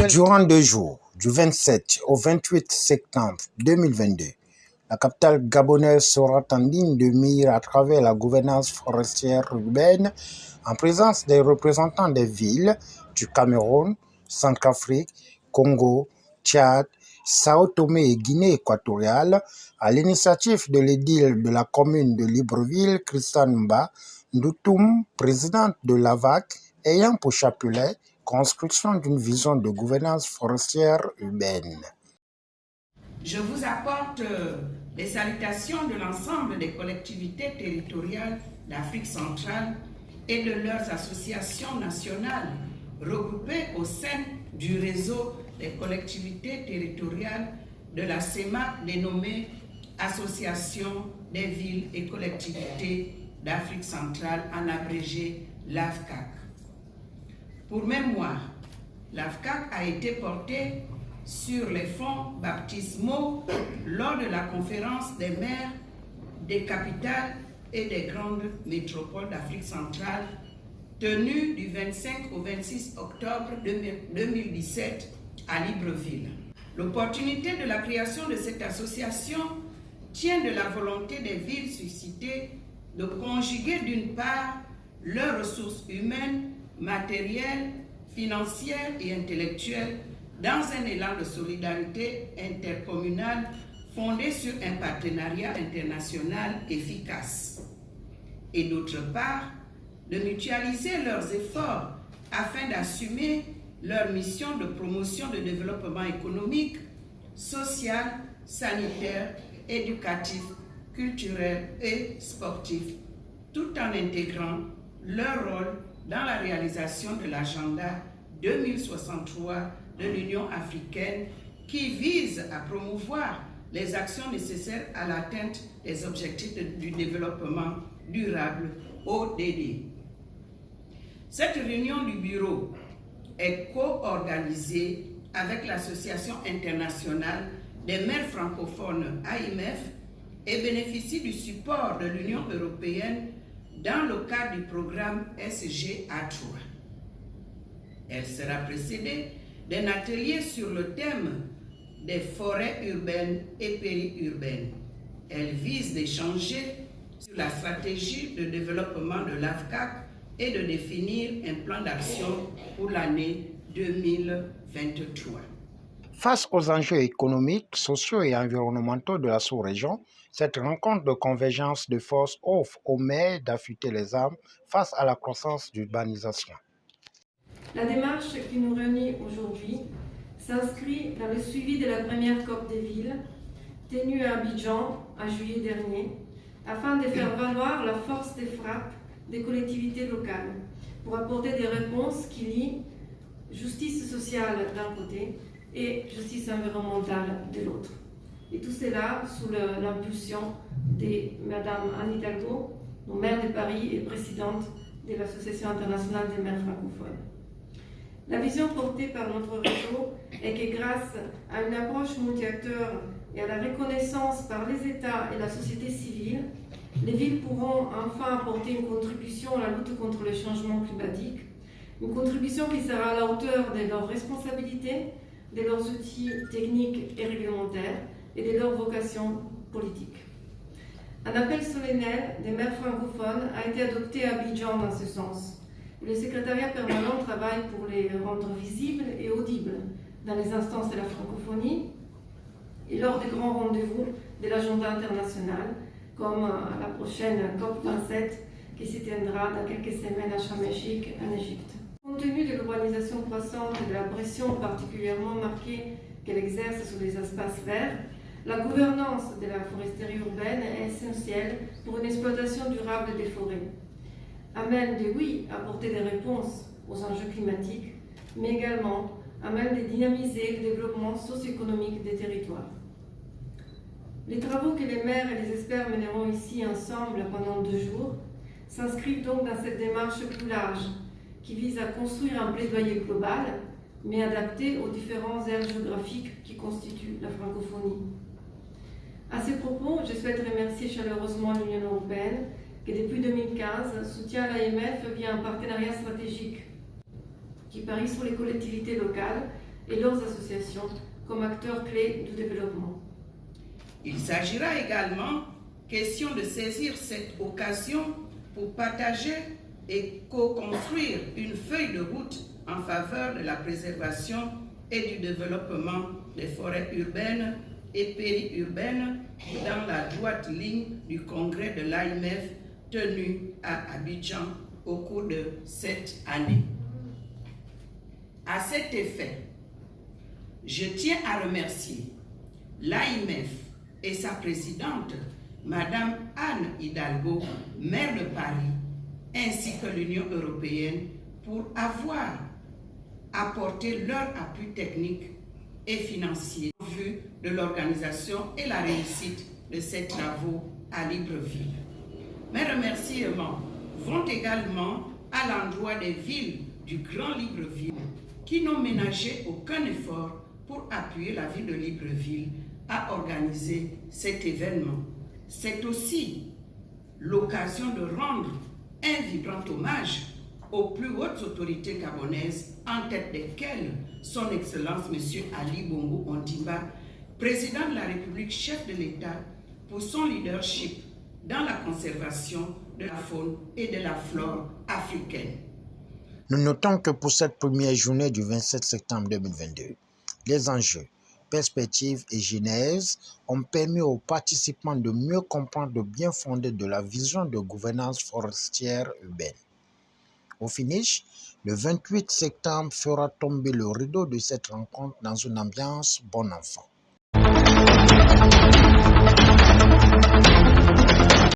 Durant 2 jours, du 27 au 28 septembre 2022, la capitale gabonaise sera en ligne de mire à travers la gouvernance forestière urbaine en présence des représentants des villes du Cameroun, Centrafrique, Congo, Tchad, Sao Tomé et Guinée équatoriale, à l'initiative de l'édile de la commune de Libreville, Christiane Mba Ndoutoum, présidente de l'AVAC, ayant pour chapelet construction d'une vision de gouvernance forestière urbaine. Je vous apporte les salutations de l'ensemble des collectivités territoriales d'Afrique centrale et de leurs associations nationales regroupées au sein du réseau des collectivités territoriales de la CEMAC dénommée Association des villes et collectivités d'Afrique centrale, en abrégé l'AFCAC. Pour mémoire, l'AFCAC a été portée sur les fonds baptismaux lors de la conférence des maires des capitales et des grandes métropoles d'Afrique centrale tenue du 25 au 26 octobre 2017 à Libreville. L'opportunité de la création de cette association tient de la volonté des villes suscitées de conjuguer d'une part leurs ressources humaines, matérielles, financières et intellectuelles dans un élan de solidarité intercommunale fondé sur un partenariat international efficace. Et d'autre part, de mutualiser leurs efforts afin d'assumer leur mission de promotion de développement économique, social, sanitaire, éducatif, culturel et sportif, tout en intégrant leur rôle dans la réalisation de l'agenda 2063 de l'Union africaine qui vise à promouvoir les actions nécessaires à l'atteinte des objectifs du développement durable ODD. Cette réunion du bureau est co-organisée avec l'Association internationale des maires francophones AIMF et bénéficie du support de l'Union européenne dans le cadre du programme SGA3. Elle sera précédée d'un atelier sur le thème des forêts urbaines et périurbaines. Elle vise d'échanger sur la stratégie de développement de l'AFCAC et de définir un plan d'action pour l'année 2023. Face aux enjeux économiques, sociaux et environnementaux de la sous-région, cette rencontre de convergence de forces offre aux maires d'affûter les armes face à la croissance d'urbanisation. La démarche qui nous réunit aujourd'hui s'inscrit dans le suivi de la première COP des villes, tenue à Abidjan en juillet dernier, afin de faire valoir la force des frappes des collectivités locales pour apporter des réponses qui lient justice sociale d'un côté et justice environnementale de l'autre. Et tout cela sous l'impulsion de Madame Anne Hidalgo, maire de Paris et présidente de l'Association internationale des maires francophones. La vision portée par notre réseau est que grâce à une approche multi-acteurs et à la reconnaissance par les États et la société civile, les villes pourront enfin apporter une contribution à la lutte contre le changement climatique, une contribution qui sera à la hauteur de leurs responsabilités, de leurs outils techniques et réglementaires et de leur vocation politique. Un appel solennel des maires francophones a été adopté à Abidjan dans ce sens. Le secrétariat permanent travaille pour les rendre visibles et audibles dans les instances de la francophonie et lors des grands rendez-vous de l'agenda international, comme à la prochaine COP27 qui se tiendra dans quelques semaines à Sharm el-Sheikh, en Égypte. Compte tenu de l'urbanisation croissante et de la pression particulièrement marquée qu'elle exerce sur les espaces verts, la gouvernance de la foresterie urbaine est essentielle pour une exploitation durable des forêts. À même de, oui, apporter des réponses aux enjeux climatiques, mais également à même de dynamiser le développement socio-économique des territoires. Les travaux que les maires et les experts mèneront ici ensemble pendant 2 jours s'inscrivent donc dans cette démarche plus large qui vise à construire un plaidoyer global, mais adapté aux différents aires géographiques qui constituent la francophonie. À ce propos, je souhaite remercier chaleureusement l'Union européenne qui depuis 2015 soutient l'AMF via un partenariat stratégique qui parie sur les collectivités locales et leurs associations comme acteurs clés du développement. Il s'agira également question de saisir cette occasion pour partager et co-construire une feuille de route en faveur de la préservation et du développement des forêts urbaines et périurbaines dans la droite ligne du congrès de l'AMF tenu à Abidjan au cours de cette année. À cet effet, je tiens à remercier l'AMF et sa présidente, Madame Anne Hidalgo, maire de Paris, ainsi que l'Union européenne pour avoir apporté leur appui technique et financier en vue de l'organisation et la réussite de ces travaux à Libreville. Mes remerciements vont également à l'endroit des villes du Grand Libreville qui n'ont ménagé aucun effort pour appuyer la ville de Libreville à organiser cet événement. C'est aussi l'occasion de rendre un vibrant hommage aux plus hautes autorités gabonaises, en tête desquelles son Excellence M. Ali Bongo Ondimba, président de la République, chef de l'État, pour son leadership dans la conservation de la faune et de la flore africaine. Nous notons que pour cette première journée du 27 septembre 2022, les enjeux, perspectives et genèses ont permis aux participants de mieux comprendre le bien fondé de la vision de gouvernance forestière urbaine. Au finish, le 28 septembre fera tomber le rideau de cette rencontre dans une ambiance bon enfant.